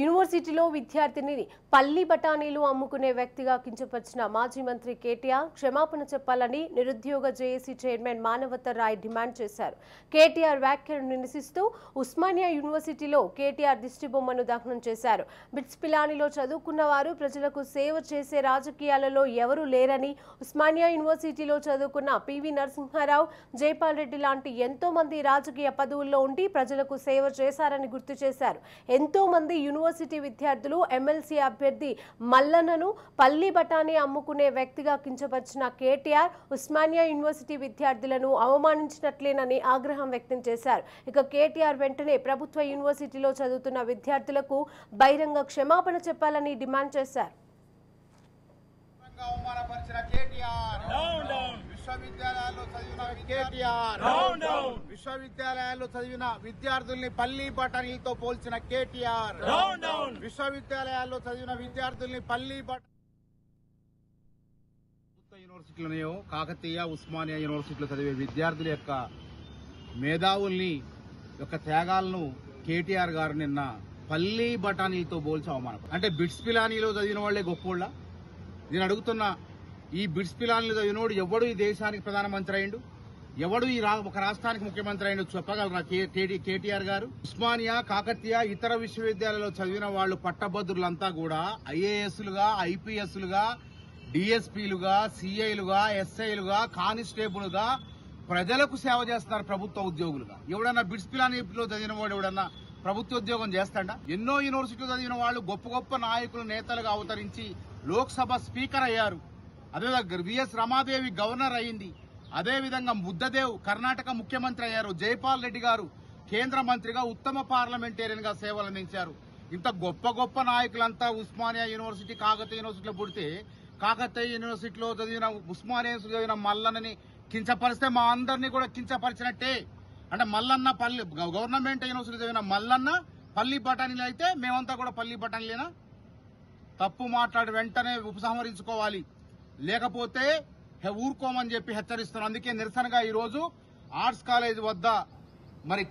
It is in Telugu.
యూనివర్సిటీలో విద్యార్థిని పల్లి బఠానీలు అమ్ముకునే వ్యక్తిగా కించపరిచిన మాజీ మంత్రి కేటీఆర్ క్షమాపణ చెప్పాలని నిరుద్యోగ జేఏసీ చైర్మన్ మానవత రాయ్ డిమాండ్ చేశారు. కేటీఆర్ వ్యాఖ్యలను నిరసిస్తూ ఉస్మానియా యూనివర్సిటీలో కేటీఆర్ దిష్టిబొమ్మను దహనం చేశారు. బిట్స్ పిలానీలో చదువుకున్న వారు ప్రజలకు సేవ చేసే రాజకీయాలలో ఎవరూ లేరని, ఉస్మానియా యూనివర్సిటీలో చదువుకున్న పివి నరసింహారావు, జైపాల్ రెడ్డి లాంటి ఎంతో మంది రాజకీయ పదవుల్లో ఉండి ప్రజలకు సేవ చేశారని గుర్తు చేశారు. ఎంతో మంది యూనివర్సిటీ విద్యార్థులు ఎమ్మెల్సీ అభ్యర్థి మల్లన్నను పల్లి బఠానీ అమ్ముకునే వ్యక్తిగా కించపరిచిన కేటీఆర్ ఉస్మానియా యూనివర్సిటీ విద్యార్థులను అవమానించినట్లేనని ఆగ్రహం వ్యక్తం చేశారు. ఇక కేటీఆర్ వెంటనే ప్రభుత్వ యూనివర్సిటీలో చదువుతున్న విద్యార్థులకు బహిరంగ క్షమాపణ చెప్పాలని డిమాండ్ చేశారు. విశ్వవిద్యాలయాల్లో చదివిన విద్యార్థుల్ని పల్లి బఠానీలతో పోల్చిన కేటీఆర్, విశ్వవిద్యాలయాల్లో చదివిన విద్యార్థుల్ని పల్లి యూనివర్సిటీలోనేయో కాకతీయ, ఉస్మానియా యూనివర్సిటీలో చదివే విద్యార్థుల యొక్క మేధావుల్ని యొక్క త్యాగాలను కేటీఆర్ గారు నిన్న పల్లి బఠానీలతో పోల్చి అవమానం. అంటే బిట్స్ పిలానీలో చదివిన వాళ్లే గొప్పోళ్ళ? నేను అడుగుతున్నా, ఈ బిట్స్ పిలానీలో చదివినోడు ఎవడు ఈ దేశానికి ప్రధానమంత్రి అయిండు? ఎవడు ఈ ఒక రాష్ట్రానికి ముఖ్యమంత్రి అయిండు చెప్పగలరా కేటీఆర్ గారు? ఉస్మానియా, కాకతీయ, ఇతర విశ్వవిద్యాలయాల్లో చదివిన వాళ్ళు పట్టభద్రులంతా కూడా ఐఏఎస్లుగా, ఐపీఎస్లుగా, డిఎస్పీలుగా, సిఐలుగా, ఎస్ఐలుగా, కానిస్టేబుల్గా ప్రజలకు సేవ చేస్తున్నారు ప్రభుత్వ ఉద్యోగులుగా. ఎవడన్నా బిట్స్ పిలానీలో చదివిన వాడు ఎవడన్నా ప్రభుత్వ ఉద్యోగం చేస్తాడా? ఎన్నో యూనివర్సిటీలో చదివిన వాళ్ళు గొప్ప గొప్ప నాయకులు, నేతలుగా అవతరించి లోక్సభ స్పీకర్ అయ్యారు. అదేవిధంగా విఎస్ రమాదేవి గవర్నర్ అయింది. అదేవిధంగా బుద్ధదేవ్ కర్ణాటక ముఖ్యమంత్రి అయ్యారు. జైపాల్ రెడ్డి గారు కేంద్ర మంత్రిగా ఉత్తమ పార్లమెంటేరియన్ గా సేవలు అందించారు. ఇంత గొప్ప గొప్ప నాయకులంతా ఉస్మానియా యూనివర్సిటీ, కాకతీయ యూనివర్సిటీలో పుడితే కాకతీయ యూనివర్సిటీలో చదివిన, ఉస్మానియా యూనివర్సిటీలో చదివిన మల్లన్నని కించపరిస్తే మా అందరినీ కూడా కించపరిచినట్టే. అంటే మల్లన్న పల్లి గవర్నమెంట్ యూనివర్సిటీ చదివిన మల్లన్న పల్లి బఠానీలు అయితే మేమంతా కూడా పల్లి బఠానీలేనా? తప్పు మాట్లాడి వెంటనే ఉపసంహరించుకోవాలి, లేకపోతే ఊరుకోమని చెప్పి హెచ్చరిస్తున్నాం. అందుకే నిరసనగా ఈ రోజు ఆర్ట్స్ కాలేజ్ వద్ద మరి